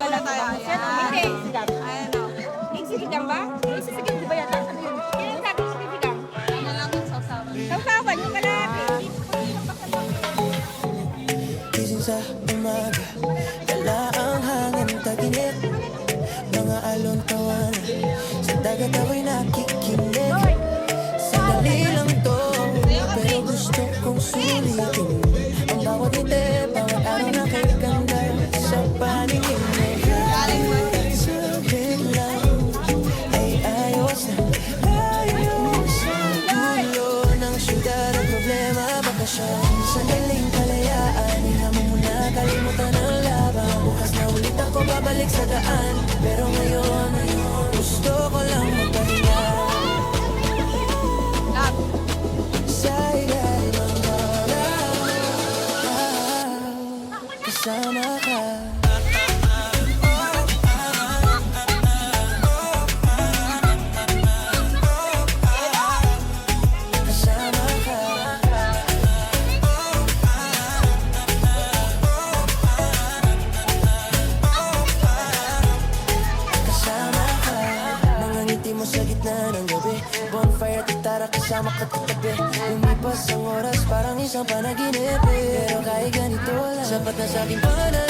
na tayo. Hindi, sigang. Ayan o. Sisigang ba? Sisigang, di ba yata? Ano yun? Kailan sabi sisigang? Ano lang yung sausawan. Sausawan, yung kalahati. Gising sa umaga, dala ang hangin taginit. Mga alon tawanan, sa dagat ako'y nakikinig. Sandali lang to, pero gusto kong sulitin ang bawat ngiti, bawat araw na kay ganda sa paningin mo. Sabi lang ay ayos na, ayos na. Gulo ng syudad at problema, bakasyon. Sandaling kalayaan, hinga mo muna, kalimutan ang laban. Bukas na ulit ako babalik sa daan, pero ngayon gusto ko lang magpahinga. Sa ilalim ng araw, kasama ka. Kasama ka. Kasama ka. Mga ngiti mo sa gitna ng gabi, bonfire at gitara kasama ka katabi. Lumipas ang oras parang isang panaginip, pero kahit ganito lang, sapat na sa aking pananalig.